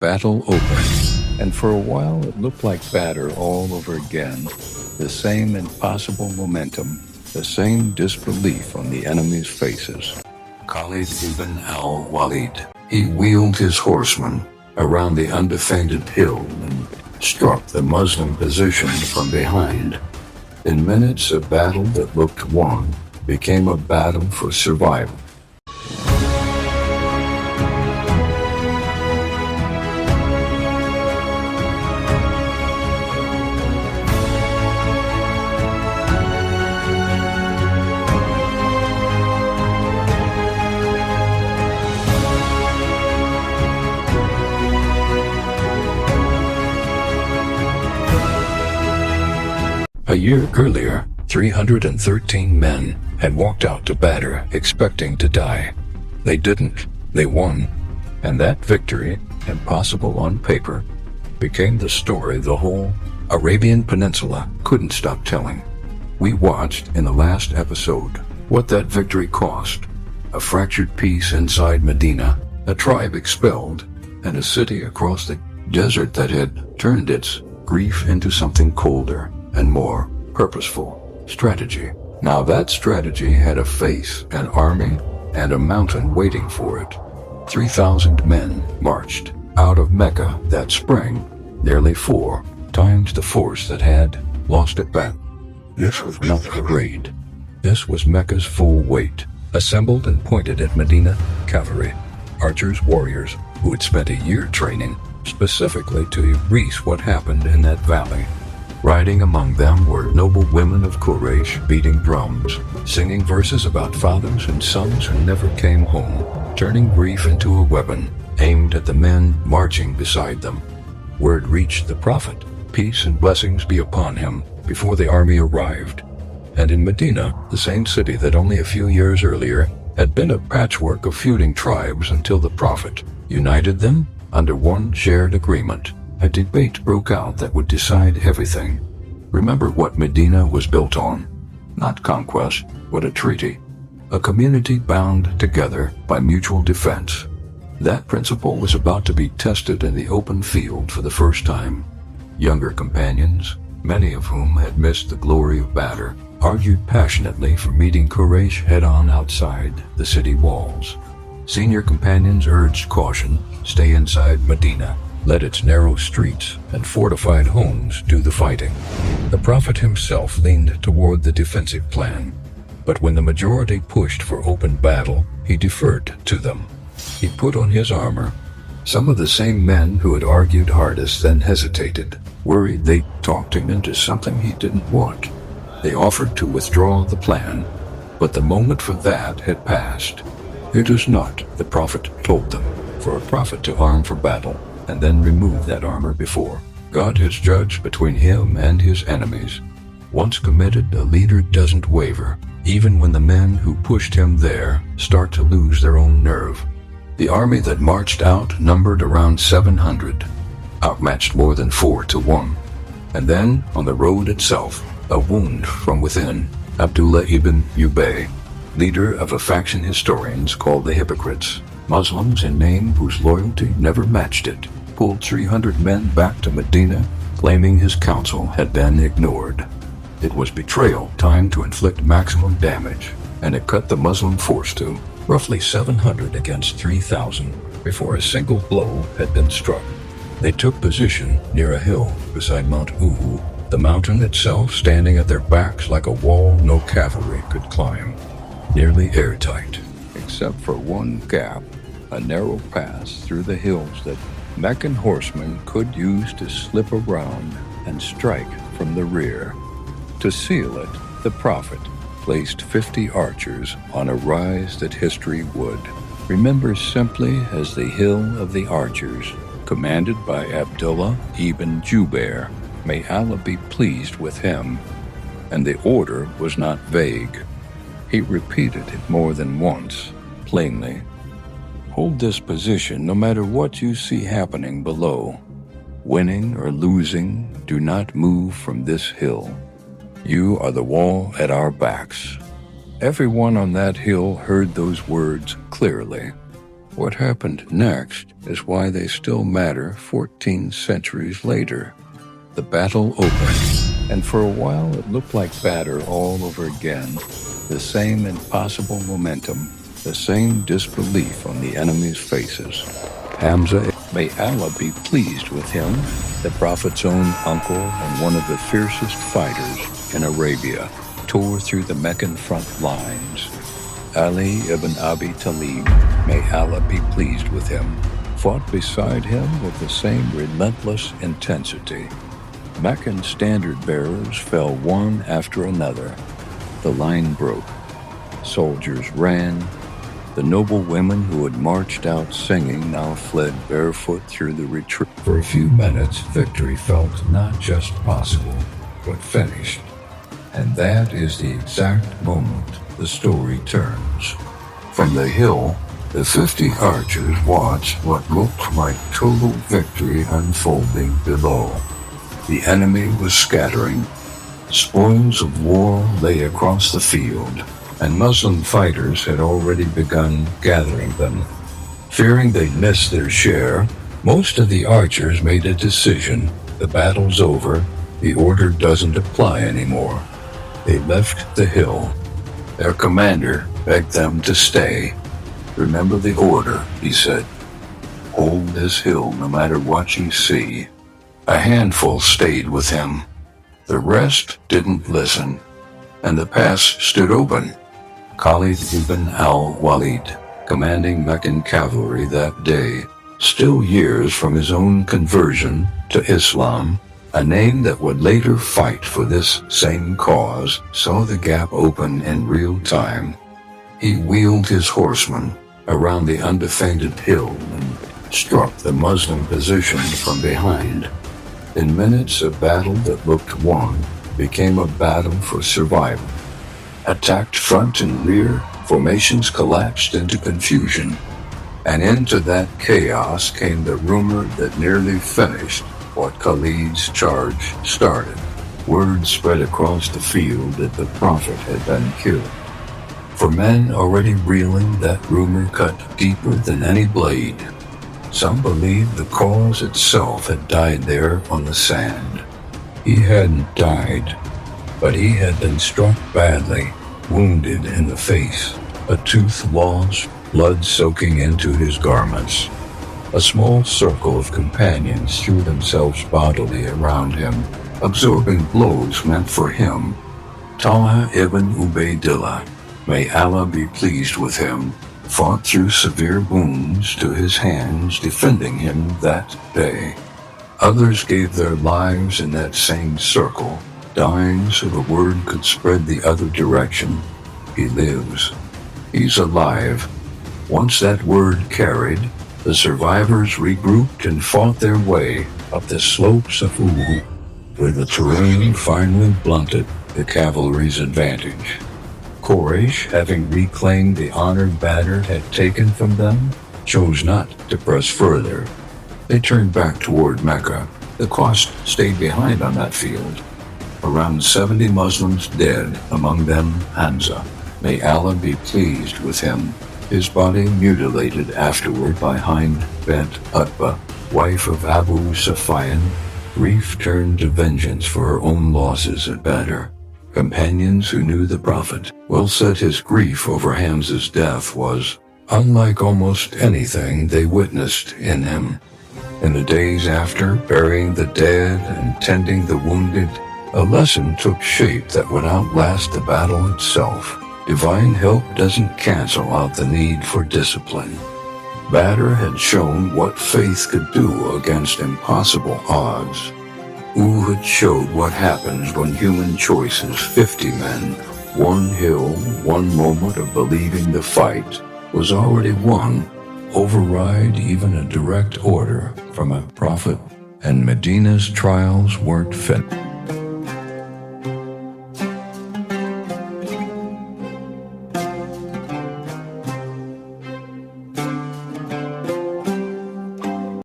Battle opened, and for a while it looked like Badr all over again. The same impossible momentum, the same disbelief on the enemy's faces. Khalid ibn al-Walid, he wheeled his horsemen around the undefended hill and struck the Muslim position from behind. In minutes, a battle that looked won became a battle for survival. A year earlier, 313 men had walked out to Badr expecting to die. They didn't. They won. And that victory, impossible on paper, became the story the whole Arabian Peninsula couldn't stop telling. We watched in the last episode what that victory cost. A fractured peace inside Medina, a tribe expelled, and a city across the desert that had turned its grief into something colder and more purposeful. Strategy. Now that strategy had a face, an army, and a mountain waiting for it. 3,000 men marched out of Mecca that spring, nearly 4 times the force that had lost at Badr. This was not a raid. This was Mecca's full weight, assembled and pointed at Medina cavalry, archers, warriors who had spent a year training specifically to erase what happened in that valley. Riding among them were noble women of Quraysh beating drums, singing verses about fathers and sons who never came home, turning grief into a weapon aimed at the men marching beside them. Word reached the prophet, peace and blessings be upon him, before the army arrived. And in Medina, the same city that only a few years earlier had been a patchwork of feuding tribes until the prophet united them under one shared agreement. A debate broke out that would decide everything. Remember what Medina was built on. Not conquest, but a treaty. A community bound together by mutual defense. That principle was about to be tested in the open field for the first time. Younger companions, many of whom had missed the glory of Badr, argued passionately for meeting Quraysh head-on outside the city walls. Senior companions urged caution, stay inside Medina. Let its narrow streets and fortified homes do the fighting. The prophet himself leaned toward the defensive plan, but when the majority pushed for open battle, he deferred to them. He put on his armor. Some of the same men who had argued hardest then hesitated, worried they talked him into something he didn't want. They offered to withdraw the plan, but the moment for that had passed. It is not, the prophet told them, for a prophet to arm for battle and then remove that armor before. God has judged between him and his enemies. Once committed, a leader doesn't waver, even when the men who pushed him there start to lose their own nerve. The army that marched out numbered around 700, outmatched more than 4 to 1. And then, on the road itself, a wound from within. Abdullah ibn Ubay, leader of a faction historians called the Hypocrites, Muslims in name whose loyalty never matched it, pulled 300 men back to Medina, claiming his counsel had been ignored. It was betrayal, time to inflict maximum damage, and it cut the Muslim force to roughly 700 against 3,000 before a single blow had been struck. They took position near a hill beside Mount Uhud, the mountain itself standing at their backs like a wall no cavalry could climb, nearly airtight, except for one gap, a narrow pass through the hills that Meccan horsemen could use to slip around and strike from the rear. To seal it, the prophet placed 50 archers on a rise that history would remember simply as the Hill of the Archers, commanded by Abdullah ibn Jubair. May Allah be pleased with him. And the order was not vague. He repeated it more than once, plainly. Hold this position no matter what you see happening below. Winning or losing, do not move from this hill. You are the wall at our backs. Everyone on that hill heard those words clearly. What happened next is why they still matter 14 centuries later. The battle opened, and for a while it looked like Badr all over again. The same impossible momentum, the same disbelief on the enemy's faces. Hamza, may Allah be pleased with him, the Prophet's own uncle and one of the fiercest fighters in Arabia, tore through the Meccan front lines. Ali ibn Abi Talib, may Allah be pleased with him, fought beside him with the same relentless intensity. Meccan standard-bearers fell one after another. The line broke. Soldiers ran. The noble women who had marched out singing now fled barefoot through the retreat. For a few minutes, victory felt not just possible, but finished. And that is the exact moment the story turns. From the hill, the 50 archers watched what looked like total victory unfolding below. The enemy was scattering. Spoils of war lay across the field, and Muslim fighters had already begun gathering them. Fearing they'd miss their share, most of the archers made a decision. The battle's over. The order doesn't apply anymore. They left the hill. Their commander begged them to stay. Remember the order, he said. Hold this hill no matter what you see. A handful stayed with him. The rest didn't listen, and the pass stood open. Khalid ibn al-Walid, commanding Meccan cavalry that day, still years from his own conversion to Islam, a name that would later fight for this same cause, saw the gap open in real time. He wheeled his horsemen around the undefended hill and struck the Muslim position from behind. In minutes, a battle that looked won became a battle for survival. Attacked front and rear, formations collapsed into confusion. And into that chaos came the rumor that nearly finished what Khalid's charge started. Word spread across the field that the Prophet had been killed. For men already reeling, that rumor cut deeper than any blade. Some believed the cause itself had died there on the sand. He hadn't died, but he had been struck badly, wounded in the face, a tooth lost, blood soaking into his garments. A small circle of companions threw themselves bodily around him, absorbing blows meant for him. Talha ibn Ubaydillah, may Allah be pleased with him, fought through severe wounds to his hands, defending him that day. Others gave their lives in that same circle, dying so the word could spread the other direction. He lives. He's alive. Once that word carried, the survivors regrouped and fought their way up the slopes of Uhud, where the terrain finally blunted the cavalry's advantage. Quraysh, having reclaimed the honor Badr had taken from them, chose not to press further. They turned back toward Mecca. The cost stayed behind on that field. Around 70 Muslims dead, among them Hamza. May Allah be pleased with him. His body mutilated afterward by Hind bint Utbah, wife of Abu Sufyan. Grief turned to vengeance for her own losses at Badr. Companions who knew the Prophet well said his grief over Hamza's death was unlike almost anything they witnessed in him. In the days after, burying the dead and tending the wounded, a lesson took shape that would outlast the battle itself. Divine help doesn't cancel out the need for discipline. Badr had shown what faith could do against impossible odds. Uhud showed what happens when human choices, 50 men, one hill, one moment of believing the fight was already won, override even a direct order from a prophet, and Medina's trials weren't finished.